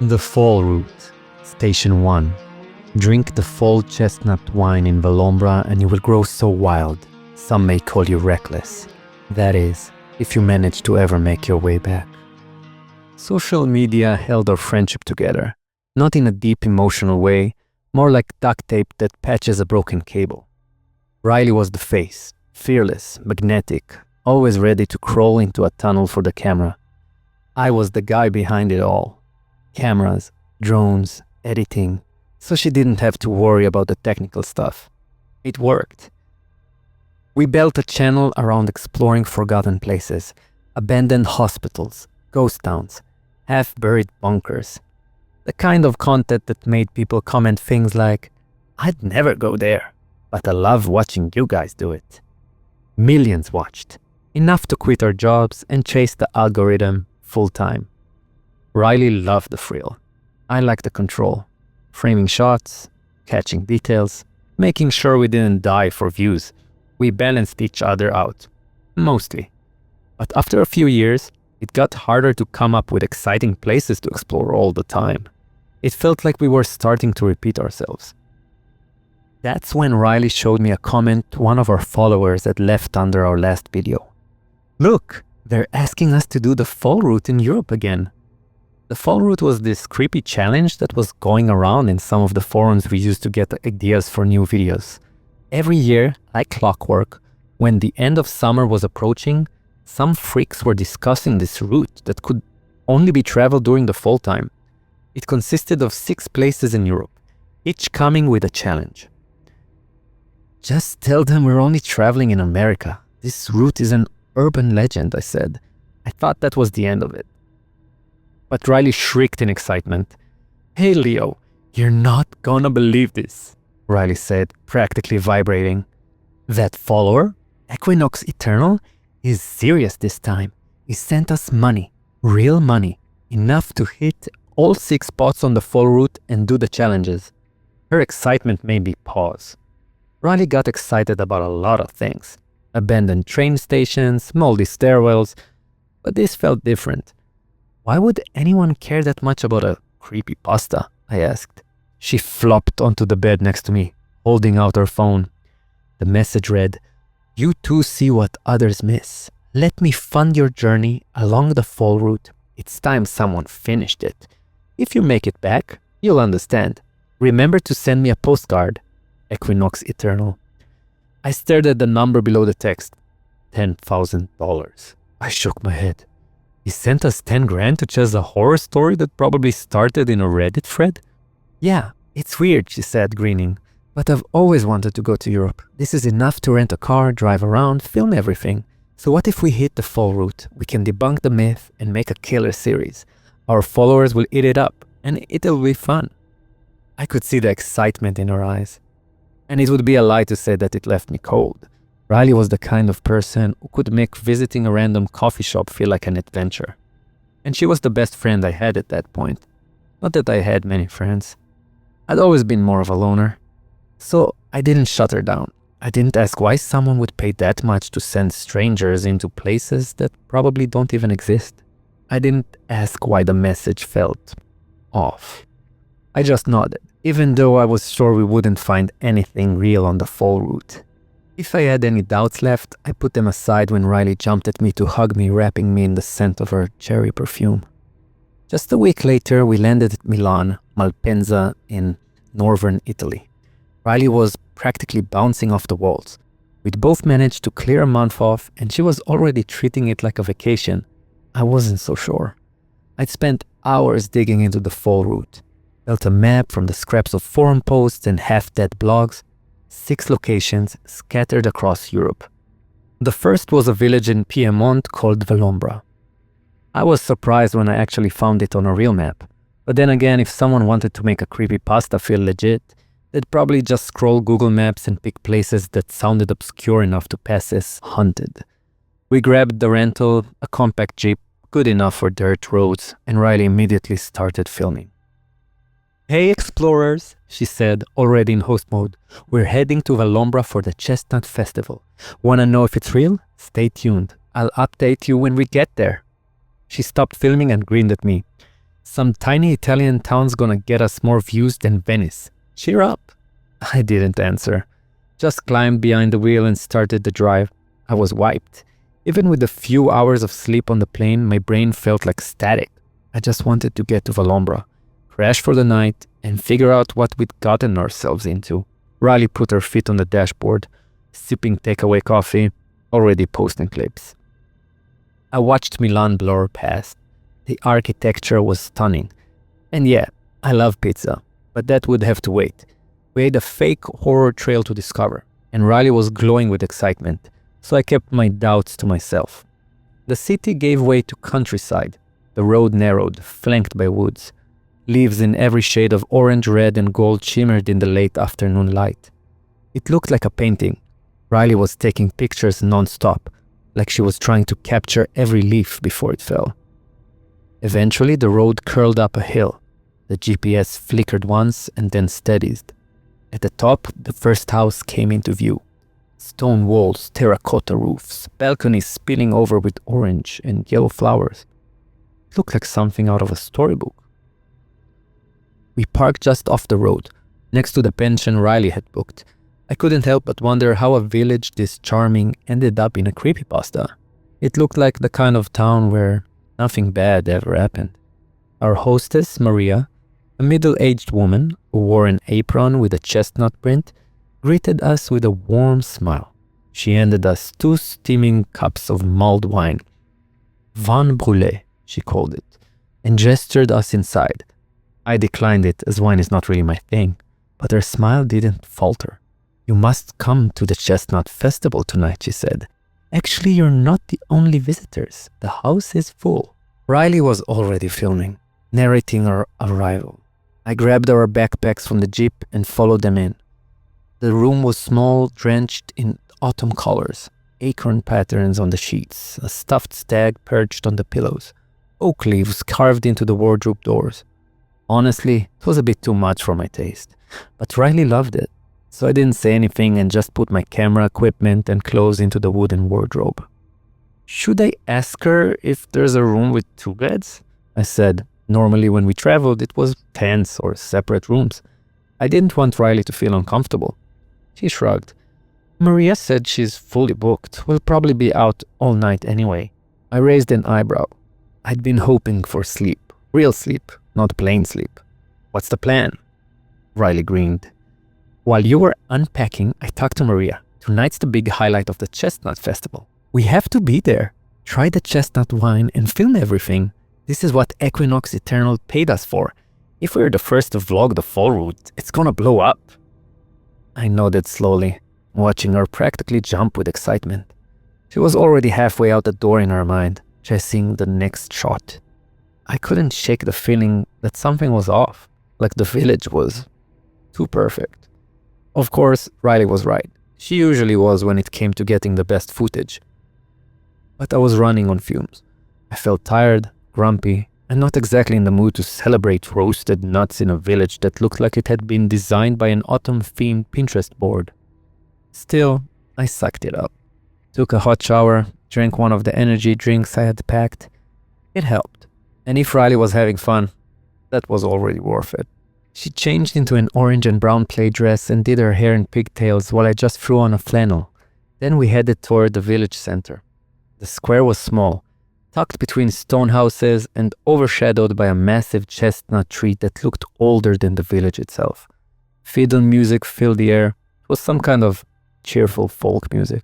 The Fall Route, Station 1. Drink the fall chestnut wine in Vallombra and you will grow so wild. Some may call you reckless. That is, if you manage to ever make your way back. Social media held our friendship together, not in a deep emotional way, more like duct tape that patches a broken cable. Riley was the face, fearless, magnetic, always ready to crawl into a tunnel for the camera. I was the guy behind it all. Cameras, drones, editing, so she didn't have to worry about the technical stuff. It worked. We built a channel around exploring forgotten places, abandoned hospitals, ghost towns, half-buried bunkers. The kind of content that made people comment things like, "I'd never go there, but I love watching you guys do it." Millions watched, enough to quit our jobs and chase the algorithm full-time. Riley loved the thrill. I liked the control. Framing shots, catching details, making sure we didn't die for views. We balanced each other out, mostly. But after a few years, it got harder to come up with exciting places to explore all the time. It felt like we were starting to repeat ourselves. That's when Riley showed me a comment one of our followers had left under our last video. "Look, they're asking us to do the fall route in Europe again." The fall route was this creepy challenge that was going around in some of the forums we used to get ideas for new videos. Every year, like clockwork, when the end of summer was approaching, some freaks were discussing this route that could only be traveled during the fall time. It consisted of 6 places in Europe, each coming with a challenge. "Just tell them we're only traveling in America. This route is an urban legend," I said. I thought that was the end of it. But Riley shrieked in excitement. "Hey Leo, you're not gonna believe this," Riley said, practically vibrating. "That follower, Equinox Eternal, is serious this time. He sent us money, real money, enough to hit all 6 spots on the fall route and do the challenges." Her excitement made me pause. Riley got excited about a lot of things. Abandoned train stations, moldy stairwells, but this felt different. "Why would anyone care that much about a creepypasta?" I asked. She flopped onto the bed next to me, holding out her phone. The message read, "You too see what others miss. Let me fund your journey along the fall route. It's time someone finished it. If you make it back, you'll understand. Remember to send me a postcard. Equinox Eternal." I stared at the number below the text. $10,000. I shook my head. He sent us 10 grand to chase a horror story that probably started in a Reddit thread? "Yeah, it's weird," she said, grinning. "But I've always wanted to go to Europe. This is enough to rent a car, drive around, film everything. So what if we hit the fall route? We can debunk the myth and make a killer series. Our followers will eat it up, and it'll be fun." I could see the excitement in her eyes. And it would be a lie to say that it left me cold. Riley was the kind of person who could make visiting a random coffee shop feel like an adventure. And she was the best friend I had at that point. Not that I had many friends. I'd always been more of a loner. So I didn't shut her down. I didn't ask why someone would pay that much to send strangers into places that probably don't even exist. I didn't ask why the message felt off. I just nodded, even though I was sure we wouldn't find anything real on the fall route. If I had any doubts left, I put them aside when Riley jumped at me to hug me, wrapping me in the scent of her cherry perfume. Just a week later, we landed at Milan, Malpensa in northern Italy. Riley was practically bouncing off the walls. We'd both managed to clear a month off, and she was already treating it like a vacation. I wasn't so sure. I'd spent hours digging into the fall route, built a map from the scraps of forum posts and half-dead blogs, 6 locations scattered across Europe. The first was a village in Piedmont called Vallombra. I was surprised when I actually found it on a real map. But then again, if someone wanted to make a creepypasta feel legit, they'd probably just scroll Google Maps and pick places that sounded obscure enough to pass as haunted. We grabbed the rental, a compact Jeep, good enough for dirt roads, and Riley immediately started filming. "Hey explorers," she said, already in host mode. "We're heading to Vallombra for the Chestnut Festival. Wanna know if it's real? Stay tuned. I'll update you when we get there." She stopped filming and grinned at me. Some tiny Italian town's gonna get us more views than Venice. Cheer up. I didn't answer. Just climbed behind the wheel and started the drive. I was wiped. Even with a few hours of sleep on the plane, my brain felt like static. I just wanted to get to Vallombra, crash for the night, and figure out what we'd gotten ourselves into. Riley put her feet on the dashboard, sipping takeaway coffee, already posting clips. I watched Milan blur past. The architecture was stunning. And yeah, I love pizza, but that would have to wait. We had a fake horror trail to discover, and Riley was glowing with excitement, so I kept my doubts to myself. The city gave way to countryside. The road narrowed, flanked by woods. Leaves in every shade of orange, red, and gold shimmered in the late afternoon light. It looked like a painting. Riley was taking pictures non-stop, like she was trying to capture every leaf before it fell. Eventually, the road curled up a hill. The GPS flickered once and then steadied. At the top, the first house came into view. Stone walls, terracotta roofs, balconies spilling over with orange and yellow flowers. It looked like something out of a storybook. We parked just off the road, next to the pension Riley had booked. I couldn't help but wonder how a village this charming ended up in a creepypasta. It looked like the kind of town where nothing bad ever happened. Our hostess, Maria, a middle-aged woman who wore an apron with a chestnut print, greeted us with a warm smile. She handed us 2 steaming cups of mulled wine. Vin brûlé, she called it, and gestured us inside. I declined it, as wine is not really my thing, but her smile didn't falter. You must come to the Chestnut Festival tonight, she said. Actually, you're not the only visitors. The house is full. Riley was already filming, narrating our arrival. I grabbed our backpacks from the jeep and followed them in. The room was small, drenched in autumn colors, acorn patterns on the sheets, a stuffed stag perched on the pillows, oak leaves carved into the wardrobe doors. Honestly, it was a bit too much for my taste, but Riley loved it, so I didn't say anything and just put my camera equipment and clothes into the wooden wardrobe. Should I ask her if there's a room with 2 beds? I said. Normally when we traveled, it was tents or separate rooms. I didn't want Riley to feel uncomfortable. She shrugged. Maria said she's fully booked. We'll probably be out all night anyway. I raised an eyebrow. I'd been hoping for sleep. Real sleep, not plain sleep. What's the plan? Riley grinned. While you were unpacking, I talked to Maria. Tonight's the big highlight of the Chestnut Festival. We have to be there. Try the chestnut wine and film everything. This is what Equinox Eternal paid us for. If we're the first to vlog the fall route, it's gonna blow up. I nodded slowly, watching her practically jump with excitement. She was already halfway out the door in her mind, chasing the next shot. I couldn't shake the feeling that something was off, like the village was too perfect. Of course, Riley was right. She usually was when it came to getting the best footage. But I was running on fumes. I felt tired, grumpy, and not exactly in the mood to celebrate roasted nuts in a village that looked like it had been designed by an autumn-themed Pinterest board. Still, I sucked it up. Took a hot shower, drank one of the energy drinks I had packed. It helped. And if Riley was having fun, that was already worth it. She changed into an orange and brown play dress and did her hair in pigtails while I just threw on a flannel. Then we headed toward the village center. The square was small, tucked between stone houses and overshadowed by a massive chestnut tree that looked older than the village itself. Fiddle music filled the air. It was some kind of cheerful folk music.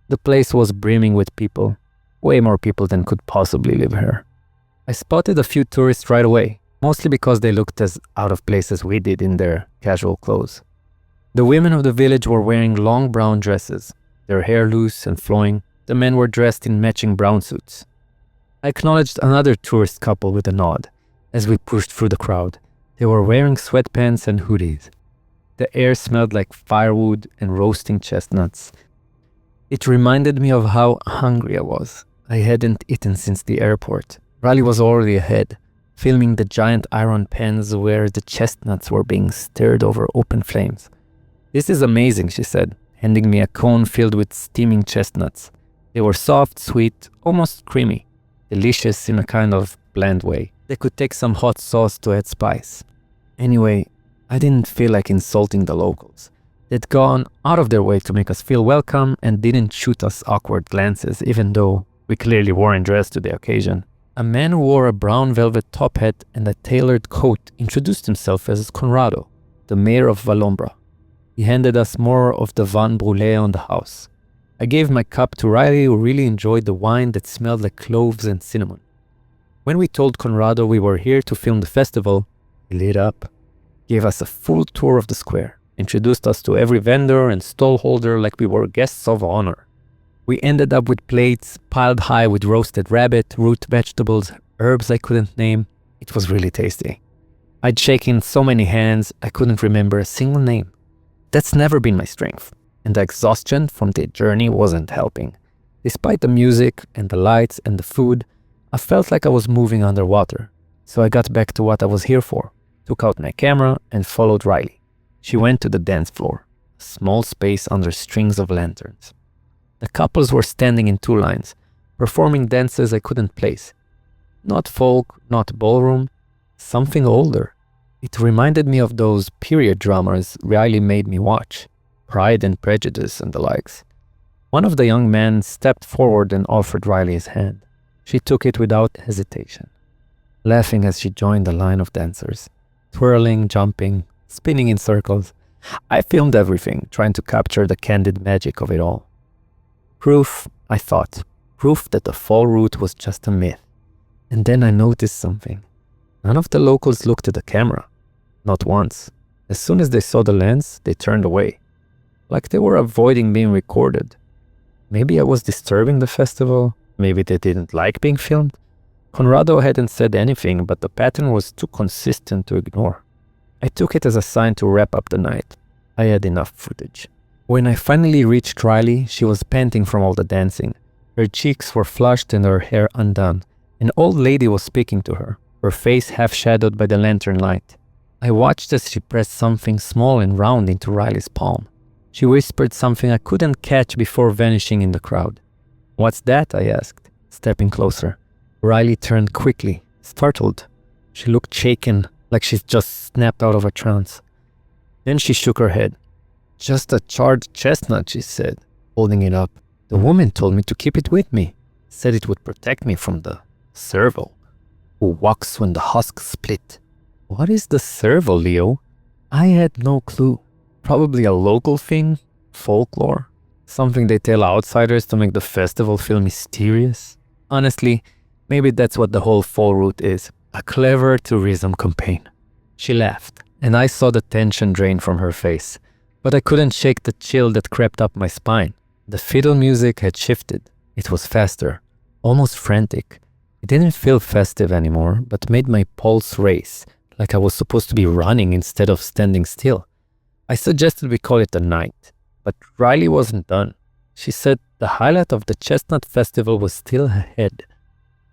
The place was brimming with people, way more people than could possibly live here. I spotted a few tourists right away, mostly because they looked as out of place as we did in their casual clothes. The women of the village were wearing long brown dresses, their hair loose and flowing. The men were dressed in matching brown suits. I acknowledged another tourist couple with a nod as we pushed through the crowd. They were wearing sweatpants and hoodies. The air smelled like firewood and roasting chestnuts. It reminded me of how hungry I was. I hadn't eaten since the airport. Riley was already ahead, filming the giant iron pans where the chestnuts were being stirred over open flames. This is amazing, she said, handing me a cone filled with steaming chestnuts. They were soft, sweet, almost creamy. Delicious in a kind of bland way. They could take some hot sauce to add spice. Anyway, I didn't feel like insulting the locals. They'd gone out of their way to make us feel welcome and didn't shoot us awkward glances, even though we clearly weren't dressed to the occasion. A man who wore a brown velvet top hat and a tailored coat introduced himself as Conrado, the mayor of Valombra. He handed us more of the vin brûlé on the house. I gave my cup to Riley, who really enjoyed the wine that smelled like cloves and cinnamon. When we told Conrado we were here to film the festival, he lit up, gave us a full tour of the square, introduced us to every vendor and stall holder like we were guests of honor. We ended up with plates piled high with roasted rabbit, root vegetables, herbs I couldn't name. It was really tasty. I'd shaken so many hands, I couldn't remember a single name. That's never been my strength, and the exhaustion from the journey wasn't helping. Despite the music and the lights and the food, I felt like I was moving underwater. So I got back to what I was here for, took out my camera and followed Riley. She went to the dance floor, a small space under strings of lanterns. The couples were standing in two lines, performing dances I couldn't place. Not folk, not ballroom, something older. It reminded me of those period dramas Riley made me watch, Pride and Prejudice and the likes. One of the young men stepped forward and offered Riley his hand. She took it without hesitation, laughing as she joined the line of dancers, twirling, jumping, spinning in circles. I filmed everything, trying to capture the candid magic of it all. Proof, I thought, proof that the fall route was just a myth. And then I noticed something. None of the locals looked at the camera. Not once. As soon as they saw the lens, they turned away. Like they were avoiding being recorded. Maybe I was disturbing the festival. Maybe they didn't like being filmed. Conrado hadn't said anything, but the pattern was too consistent to ignore. I took it as a sign to wrap up the night. I had enough footage. When I finally reached Riley, she was panting from all the dancing. Her cheeks were flushed and her hair undone. An old lady was speaking to her, her face half shadowed by the lantern light. I watched as she pressed something small and round into Riley's palm. She whispered something I couldn't catch before vanishing in the crowd. "What's that?" I asked, stepping closer. Riley turned quickly, startled. She looked shaken, like she'd just snapped out of a trance. Then she shook her head. "Just a charred chestnut," she said, holding it up. "The woman told me to keep it with me. Said it would protect me from the serval, who walks when the husk split." What is the serval, Leo? I had no clue. Probably a local thing? Folklore? Something they tell outsiders to make the festival feel mysterious? Honestly, maybe that's what the whole fall route is. A clever tourism campaign. She laughed, and I saw the tension drain from her face. But I couldn't shake the chill that crept up my spine. The fiddle music had shifted. It was faster, almost frantic. It didn't feel festive anymore, but made my pulse race, like I was supposed to be running instead of standing still. I suggested we call it a night, but Riley wasn't done. She said the highlight of the Chestnut Festival was still ahead.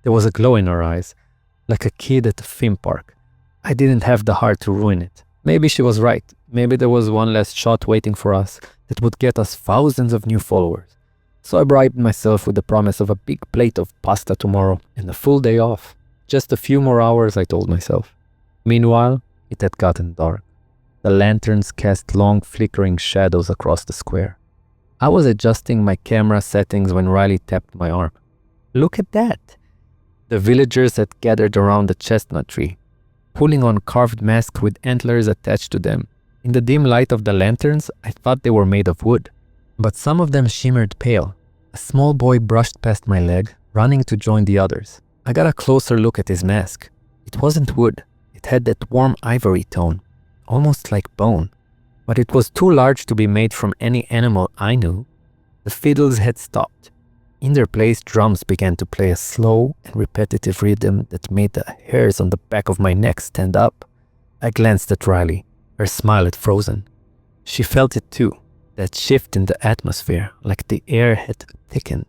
There was a glow in her eyes, like a kid at a theme park. I didn't have the heart to ruin it. Maybe she was right. Maybe there was one last shot waiting for us that would get us thousands of new followers. So I bribed myself with the promise of a big plate of pasta tomorrow and a full day off. Just a few more hours, I told myself. Meanwhile, it had gotten dark. The lanterns cast long flickering shadows across the square. I was adjusting my camera settings when Riley tapped my arm. "Look at that!" The villagers had gathered around the chestnut tree, pulling on carved masks with antlers attached to them. In the dim light of the lanterns, I thought they were made of wood, but some of them shimmered pale. A small boy brushed past my leg, running to join the others. I got a closer look at his mask. It wasn't wood. It had that warm ivory tone, almost like bone, but it was too large to be made from any animal I knew. The fiddles had stopped. In their place, drums began to play a slow and repetitive rhythm that made the hairs on the back of my neck stand up. I glanced at Riley. Her smile had frozen. She felt it too, that shift in the atmosphere, like the air had thickened.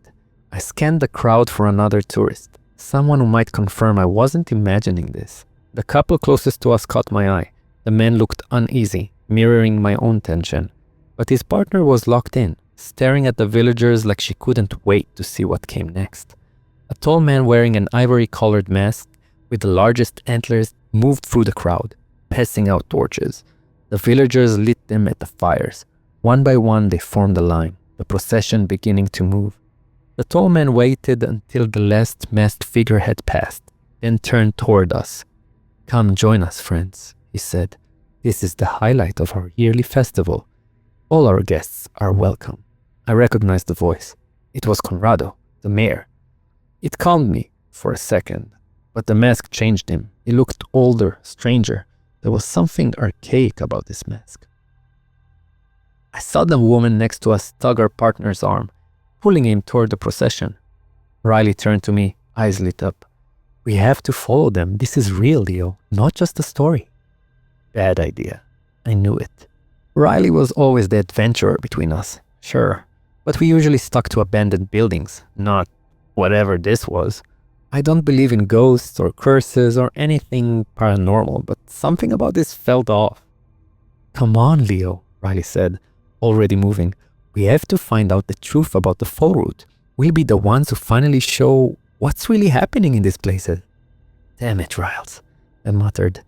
I scanned the crowd for another tourist, someone who might confirm I wasn't imagining this. The couple closest to us caught my eye. The man looked uneasy, mirroring my own tension. But his partner was locked in, staring at the villagers like she couldn't wait to see what came next. A tall man wearing an ivory-colored mask with the largest antlers, moved through the crowd, passing out torches. The villagers lit them at the fires. One by one they formed a line, the procession beginning to move. The tall man waited until the last masked figure had passed, then turned toward us. "Come join us, friends," he said. "This is the highlight of our yearly festival. All our guests are welcome." I recognized the voice. It was Conrado, the mayor. It calmed me for a second, but the mask changed him. He looked older, stranger. There was something archaic about this mask. I saw the woman next to us tug her partner's arm, pulling him toward the procession. Riley turned to me, eyes lit up. "We have to follow them. This is real, Leo, not just a story." Bad idea. I knew it. Riley was always the adventurer between us, sure, but we usually stuck to abandoned buildings, not whatever this was. I don't believe in ghosts or curses or anything paranormal, but something about this felt off. "Come on, Leo," Riley said, already moving. "We have to find out the truth about the fall route. We'll be the ones who finally show what's really happening in these places." "Damn it, Riles," I muttered,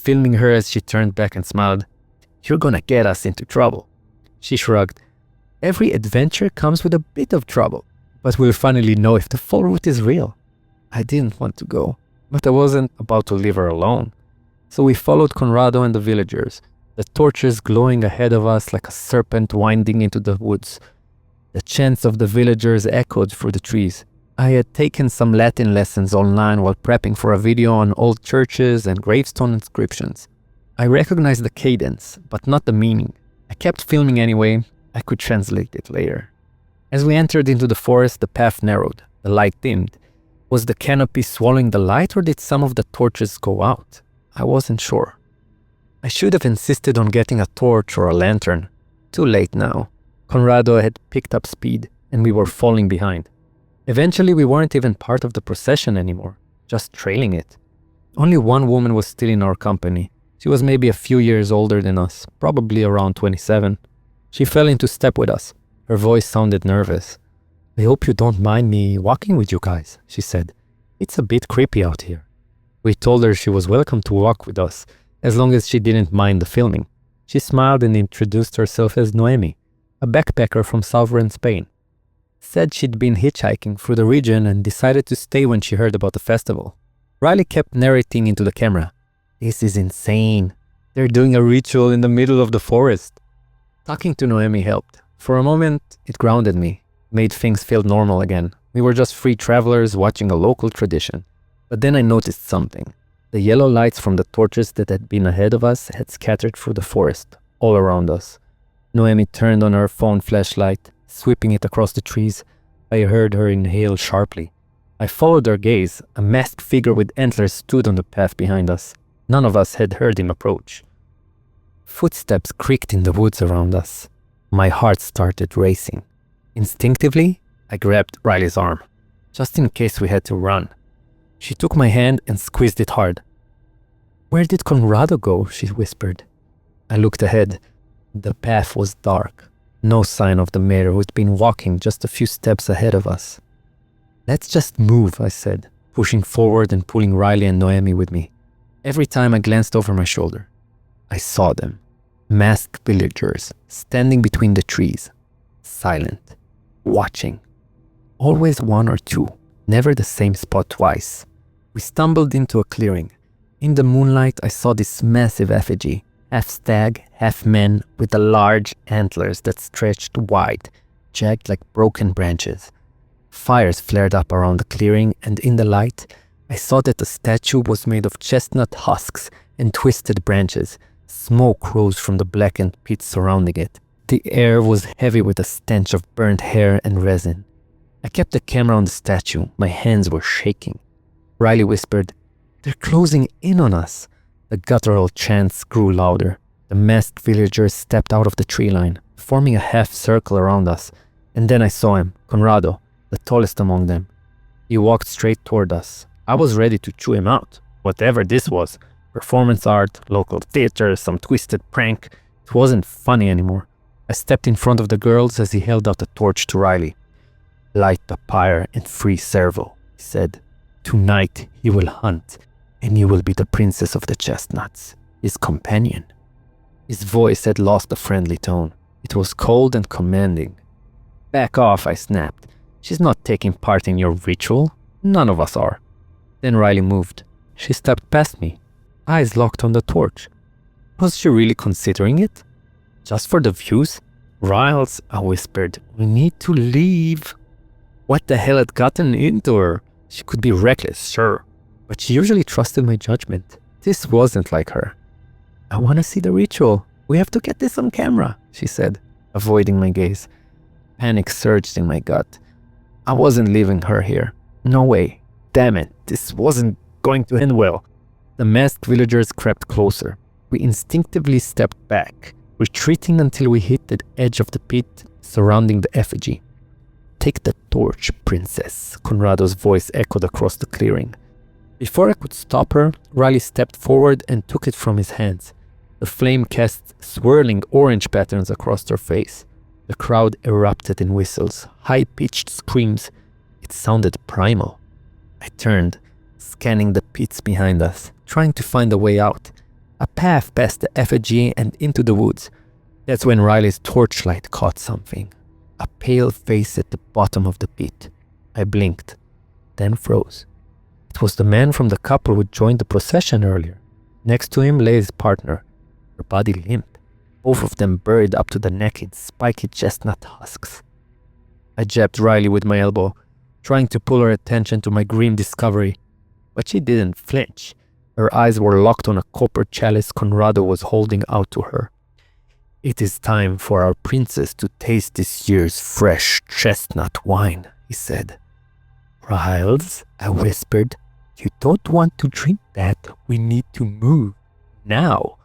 filming her as she turned back and smiled. "You're gonna get us into trouble." She shrugged. "Every adventure comes with a bit of trouble, but we'll finally know if the fall route is real." I didn't want to go, but I wasn't about to leave her alone. So we followed Conrado and the villagers, the torches glowing ahead of us like a serpent winding into the woods. The chants of the villagers echoed through the trees. I had taken some Latin lessons online while prepping for a video on old churches and gravestone inscriptions. I recognized the cadence, but not the meaning. I kept filming anyway. I could translate it later. As we entered into the forest, the path narrowed, the light dimmed. Was the canopy swallowing the light, or did some of the torches go out? I wasn't sure. I should have insisted on getting a torch or a lantern. Too late now. Conrado had picked up speed, and we were falling behind. Eventually, we weren't even part of the procession anymore, just trailing it. Only one woman was still in our company. She was maybe a few years older than us, probably around 27. She fell into step with us. Her voice sounded nervous. "I hope you don't mind me walking with you guys," she said. "It's a bit creepy out here." We told her she was welcome to walk with us, as long as she didn't mind the filming. She smiled and introduced herself as Noemi, a backpacker from southern Spain. Said she'd been hitchhiking through the region and decided to stay when she heard about the festival. Riley kept narrating into the camera. "This is insane. They're doing a ritual in the middle of the forest." Talking to Noemi helped. For a moment, it grounded me, made things feel normal again. We were just free travelers watching a local tradition. But then I noticed something. The yellow lights from the torches that had been ahead of us had scattered through the forest, all around us. Noemi turned on her phone flashlight, sweeping it across the trees. I heard her inhale sharply. I followed her gaze. A masked figure with antlers stood on the path behind us. None of us had heard him approach. Footsteps creaked in the woods around us. My heart started racing. Instinctively, I grabbed Riley's arm, just in case we had to run. She took my hand and squeezed it hard. "Where did Conrado go?" she whispered. I looked ahead. The path was dark. No sign of the mayor, who'd been walking just a few steps ahead of us. "Let's just move," I said, pushing forward and pulling Riley and Noemi with me. Every time I glanced over my shoulder, I saw them. Masked villagers, standing between the trees, silent, watching. Always one or two, never the same spot twice. We stumbled into a clearing. In the moonlight, I saw this massive effigy, half stag, half man, with the large antlers that stretched wide, jagged like broken branches. Fires flared up around the clearing, and in the light, I saw that the statue was made of chestnut husks and twisted branches. Smoke rose from the blackened pit surrounding it. The air was heavy with a stench of burnt hair and resin. I kept the camera on the statue. My hands were shaking. Riley whispered, "They're closing in on us." The guttural chants grew louder. The masked villagers stepped out of the tree line, forming a half circle around us. And then I saw him, Conrado, the tallest among them. He walked straight toward us. I was ready to chew him out, whatever this was. Performance art, local theater, some twisted prank. It wasn't funny anymore. I stepped in front of the girls as he held out a torch to Riley. "Light the pyre and free Servo," he said. "Tonight he will hunt. and you will be the princess of the Chestnuts, his companion." His voice had lost the friendly tone. It was cold and commanding. "Back off," I snapped. "She's not taking part in your ritual. None of us are." Then Riley moved. She stepped past me, eyes locked on the torch. Was she really considering it? Just for the views? "Riles," I whispered, "we need to leave." What the hell had gotten into her? She could be reckless, sure, but she usually trusted my judgment. This wasn't like her. "I want to see the ritual. We have to get this on camera," she said, avoiding my gaze. Panic surged in my gut. I wasn't leaving her here. No way. Damn it, this wasn't going to end well. The masked villagers crept closer. We instinctively stepped back, retreating until we hit the edge of the pit surrounding the effigy. "Take the torch, princess," Conrado's voice echoed across the clearing. Before I could stop her, Riley stepped forward and took it from his hands. The flame cast swirling orange patterns across her face. The crowd erupted in whistles, high-pitched screams. It sounded primal. I turned, scanning the pits behind us, trying to find a way out. A path past the effigy and into the woods. That's when Riley's torchlight caught something. A pale face at the bottom of the pit. I blinked, then froze. It was the man from the couple who joined the procession earlier. Next to him lay his partner, her body limp, both of them buried up to the neck in spiky chestnut husks. I jabbed Riley with my elbow, trying to pull her attention to my grim discovery, but she didn't flinch. Her eyes were locked on a copper chalice Conrado was holding out to her. "It is time for our princess to taste this year's fresh chestnut wine," he said. "Riles," I whispered, "you don't want to drink that. We need to move. Now."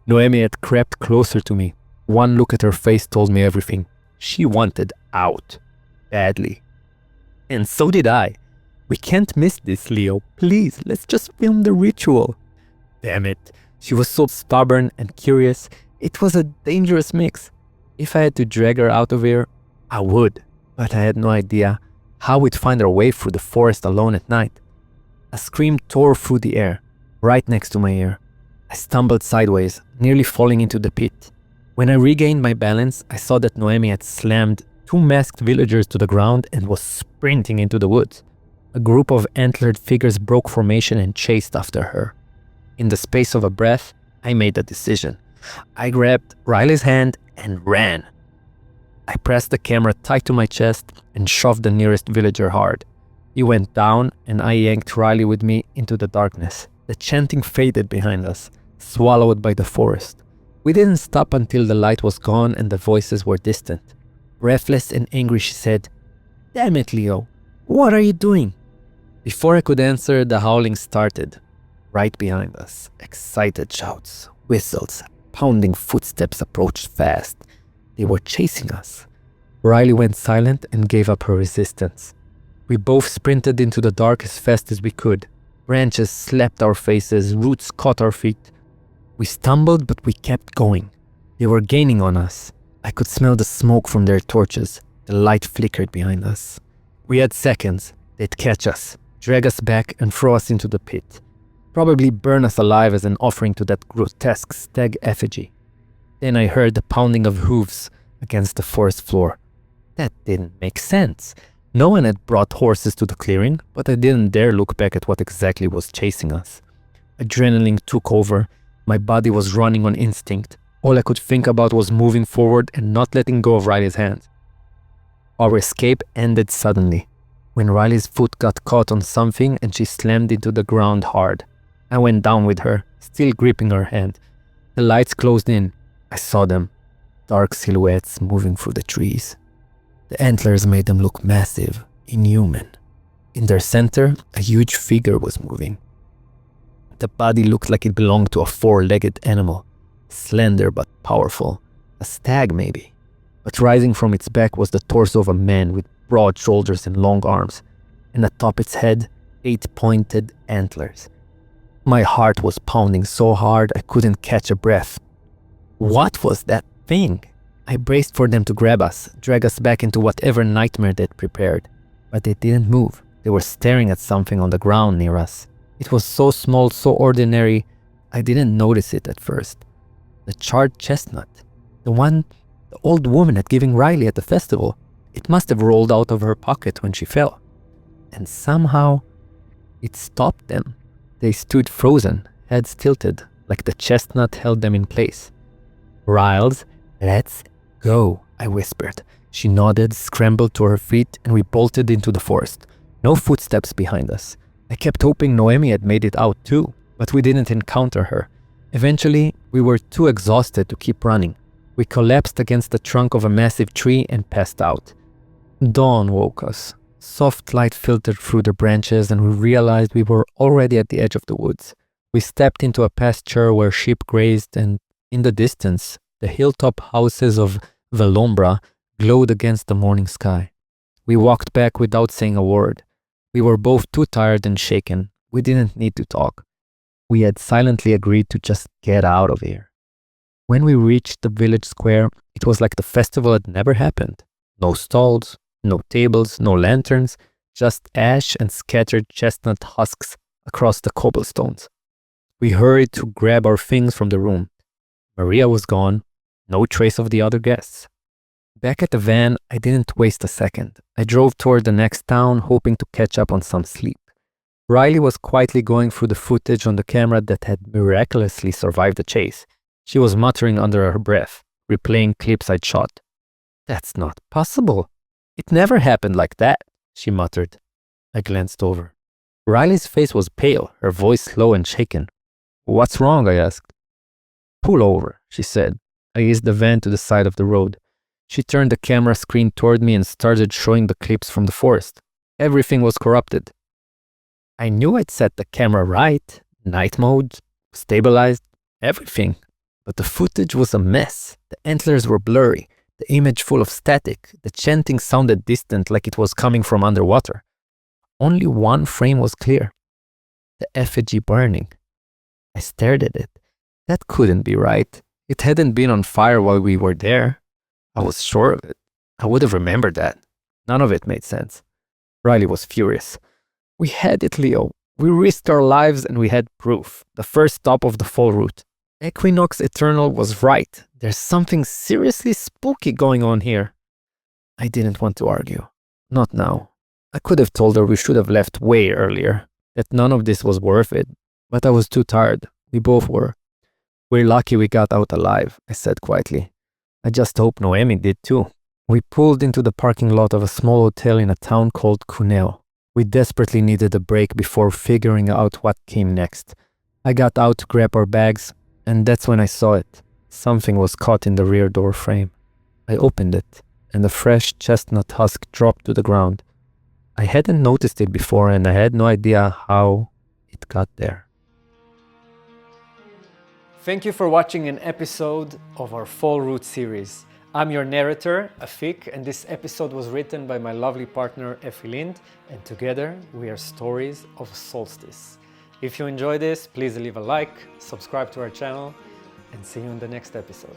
Noemi had crept closer to me. One look at her face told me everything. She wanted out. Badly. And so did I. "We can't miss this, Leo. Please, let's just film the ritual." Damn it. She was so stubborn and curious. It was a dangerous mix. If I had to drag her out of here, I would. But I had no idea how we'd find our way through the forest alone at night. A scream tore through the air, right next to my ear. I stumbled sideways, nearly falling into the pit. When I regained my balance, I saw that Noemi had slammed 2 masked villagers to the ground and was sprinting into the woods. A group of antlered figures broke formation and chased after her. In the space of a breath, I made a decision. I grabbed Riley's hand and ran. I pressed the camera tight to my chest and shoved the nearest villager hard. He went down and I yanked Riley with me into the darkness. The chanting faded behind us, swallowed by the forest. We didn't stop until the light was gone and the voices were distant. Breathless and angry, she said, "Damn it, Leo. What are you doing?" Before I could answer, the howling started. Right behind us, excited shouts, whistles, pounding footsteps approached fast. They were chasing us. Riley went silent and gave up her resistance. We both sprinted into the dark as fast as we could. Branches slapped our faces, roots caught our feet. We stumbled, but we kept going. They were gaining on us. I could smell the smoke from their torches. The light flickered behind us. We had seconds. They'd catch us, drag us back and throw us into the pit. Probably burn us alive as an offering to that grotesque stag effigy. Then I heard the pounding of hooves against the forest floor. That didn't make sense. No one had brought horses to the clearing, but I didn't dare look back at what exactly was chasing us. Adrenaline took over. My body was running on instinct. All I could think about was moving forward and not letting go of Riley's hand. Our escape ended suddenly, when Riley's foot got caught on something and she slammed into the ground hard. I went down with her, still gripping her hand. The lights closed in. I saw them, dark silhouettes moving through the trees. The antlers made them look massive, inhuman. In their center, a huge figure was moving. The body looked like it belonged to a 4-legged animal, slender but powerful. A stag, maybe. But rising from its back was the torso of a man with broad shoulders and long arms, and atop its head, 8 pointed antlers. My heart was pounding so hard I couldn't catch a breath. What was that thing? I braced for them to grab us, drag us back into whatever nightmare they'd prepared. But they didn't move. They were staring at something on the ground near us. It was so small, so ordinary, I didn't notice it at first. The charred chestnut, the old woman had given Riley at the festival, it must have rolled out of her pocket when she fell. And somehow, it stopped them. They stood frozen, heads tilted, like the chestnut held them in place. "Riles, let's go," I whispered. She nodded, scrambled to her feet, and we bolted into the forest. No footsteps behind us. I kept hoping Noemi had made it out too, but we didn't encounter her. Eventually, we were too exhausted to keep running. We collapsed against the trunk of a massive tree and passed out. Dawn woke us. Soft light filtered through the branches, and we realized we were already at the edge of the woods. We stepped into a pasture where sheep grazed, and in the distance, the hilltop houses of Velombra glowed against the morning sky. We walked back without saying a word. We were both too tired and shaken. We didn't need to talk. We had silently agreed to just get out of here. When we reached the village square, it was like the festival had never happened. No stalls, no tables, no lanterns, just ash and scattered chestnut husks across the cobblestones. We hurried to grab our things from the room. Maria was gone, no trace of the other guests. Back at the van, I didn't waste a second. I drove toward the next town, hoping to catch up on some sleep. Riley was quietly going through the footage on the camera that had miraculously survived the chase. She was muttering under her breath, replaying clips I'd shot. "That's not possible. It never happened like that," she muttered. I glanced over. Riley's face was pale, her voice low and shaken. "What's wrong?" I asked. "Pull over," she said. I eased the van to the side of the road. She turned the camera screen toward me and started showing the clips from the forest. Everything was corrupted. I knew I'd set the camera right, night mode, stabilized, everything. But the footage was a mess. The antlers were blurry, the image full of static, the chanting sounded distant like it was coming from underwater. Only one frame was clear. The effigy burning. I stared at it. That couldn't be right. It hadn't been on fire while we were there. I was sure of it. I would have remembered that. None of it made sense. Riley was furious. "We had it, Leo. We risked our lives and we had proof. The first stop of the fall route. Equinox Eternal was right. There's something seriously spooky going on here." I didn't want to argue. Not now. I could have told her we should have left way earlier, that none of this was worth it, but I was too tired. We both were. "We're lucky we got out alive," I said quietly. I just hope Noemi did too. We pulled into the parking lot of a small hotel in a town called Cuneo. We desperately needed a break before figuring out what came next. I got out to grab our bags, and that's when I saw it. Something was caught in the rear door frame. I opened it, and a fresh chestnut husk dropped to the ground. I hadn't noticed it before, and I had no idea how it got there. Thank you for watching an episode of our Fall Route series. I'm your narrator, Afik, and this episode was written by my lovely partner, Effi, and together we are stories of solstice. If you enjoy this, please leave a like, subscribe to our channel, and see you in the next episode.